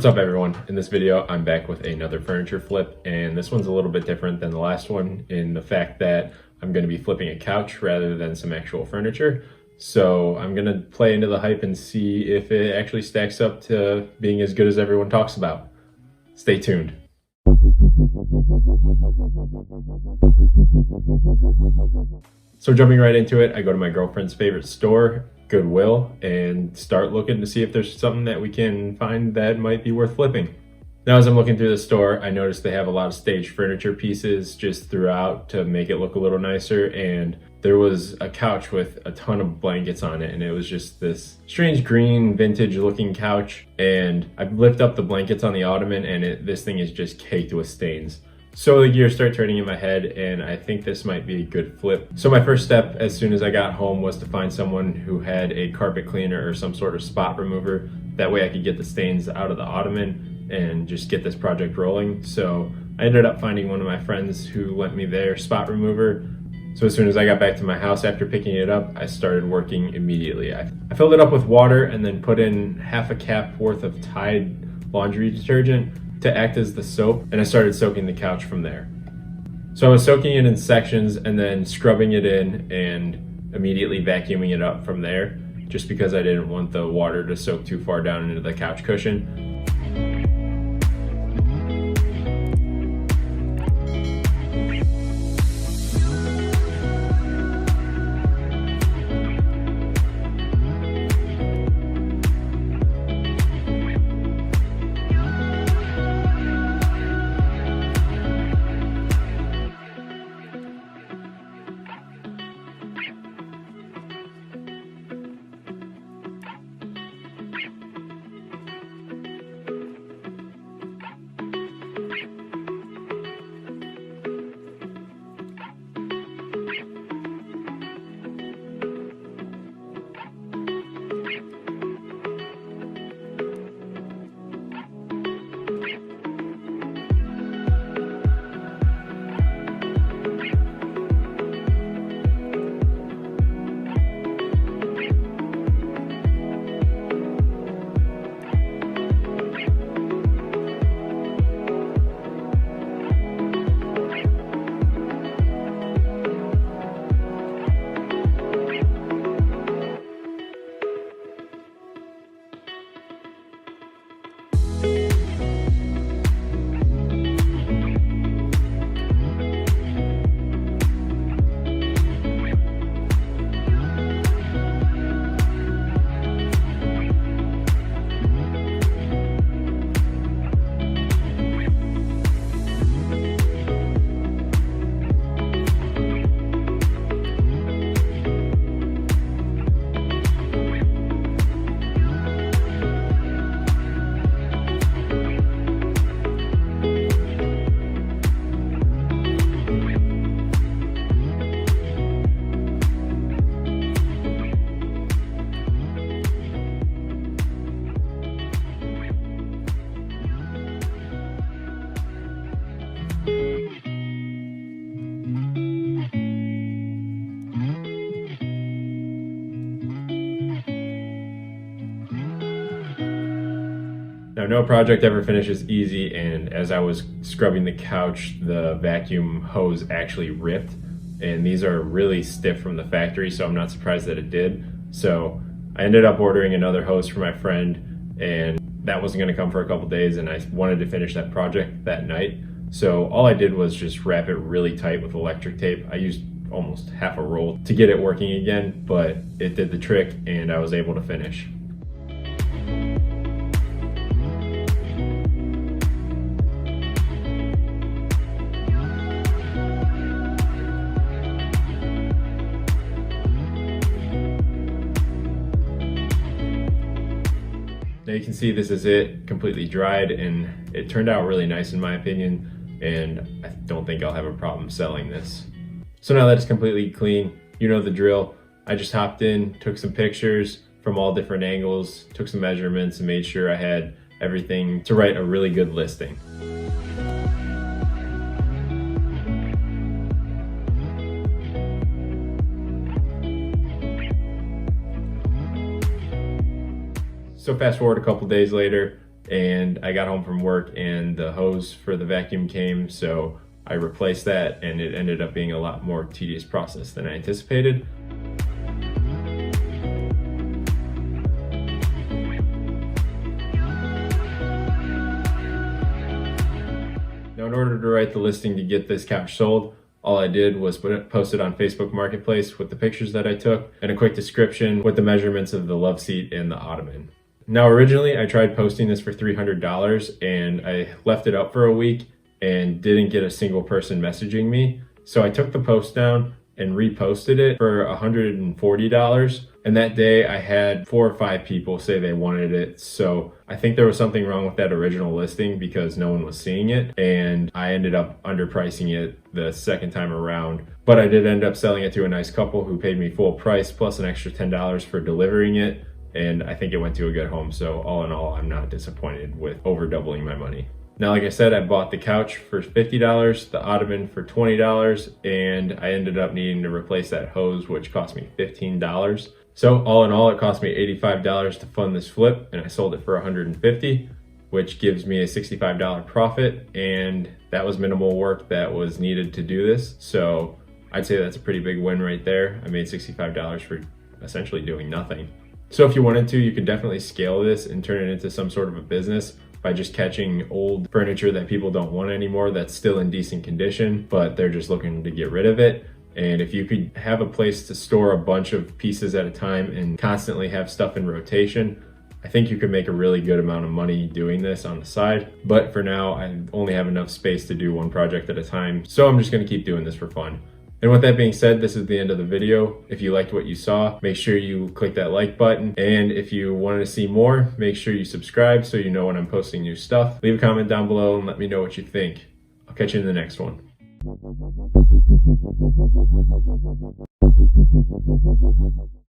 What's up everyone? In this video, I'm back with another furniture flip, and this one's a little bit different than the last one in the fact that I'm going to be flipping a couch rather than some actual furniture. So I'm going to play into the hype and see if it actually stacks up to being as good as everyone talks about. Stay tuned. So jumping right into it, I go to my girlfriend's favorite store, Goodwill, and start looking to see if there's something that we can find that might be worth flipping. Now, as I'm looking through the store, I noticed they have a lot of staged furniture pieces just throughout to make it look a little nicer, and there was a couch with a ton of blankets on it, and it was just this strange green vintage looking couch, and I lift up the blankets on the ottoman and this thing is just caked with stains. So the gears start turning in my head, and I think this might be a good flip. So my first step as soon as I got home was to find someone who had a carpet cleaner or some sort of spot remover. That way I could get the stains out of the ottoman and just get this project rolling. So I ended up finding one of my friends who lent me their spot remover. So as soon as I got back to my house after picking it up, I started working immediately. I filled it up with water and then put in half a cap worth of Tide laundry detergent to act as the soap, and I started soaking the couch from there. So I was soaking it in sections and then scrubbing it in and immediately vacuuming it up from there, just because I didn't want the water to soak too far down into the couch cushion. Now, no project ever finishes easy, and as I was scrubbing the couch, the vacuum hose actually ripped, and these are really stiff from the factory, so I'm not surprised that it did. So I ended up ordering another hose for my friend, and that wasn't going to come for a couple days, and I wanted to finish that project that night. So all I did was just wrap it really tight with electric tape. I used almost half a roll to get it working again, but it did the trick and I was able to finish. Now you can see this is it, completely dried, and it turned out really nice in my opinion, and I don't think I'll have a problem selling this. So now that it's completely clean, you know the drill. I just hopped in, took some pictures from all different angles, took some measurements, and made sure I had everything to write a really good listing. So fast forward a couple days later, and I got home from work and the hose for the vacuum came, so I replaced that, and it ended up being a lot more tedious process than I anticipated. Now, in order to write the listing to get this couch sold, all I did was post it on Facebook Marketplace with the pictures that I took and a quick description with the measurements of the love seat and the ottoman. Now, originally I tried posting this for $300 and I left it up for a week and didn't get a single person messaging me. So I took the post down and reposted it for $140. And that day I had 4 or 5 people say they wanted it. So I think there was something wrong with that original listing because no one was seeing it. And I ended up underpricing it the second time around. But I did end up selling it to a nice couple who paid me full price plus an extra $10 for delivering it. And I think it went to a good home. So all in all, I'm not disappointed with over doubling my money. Now, like I said, I bought the couch for $50, the ottoman for $20, and I ended up needing to replace that hose, which cost me $15. So all in all, it cost me $85 to fund this flip, and I sold it for $150, which gives me a $65 profit, and that was minimal work that was needed to do this. So I'd say that's a pretty big win right there. I made $65 for essentially doing nothing. So if you wanted to, you could definitely scale this and turn it into some sort of a business by just catching old furniture that people don't want anymore that's still in decent condition, but they're just looking to get rid of it. And if you could have a place to store a bunch of pieces at a time and constantly have stuff in rotation, I think you could make a really good amount of money doing this on the side. But for now, I only have enough space to do one project at a time, so I'm just gonna keep doing this for fun. And with that being said, this is the end of the video. If you liked what you saw, make sure you click that like button. And if you wanted to see more, make sure you subscribe so you know when I'm posting new stuff. Leave a comment down below and let me know what you think. I'll catch you in the next one.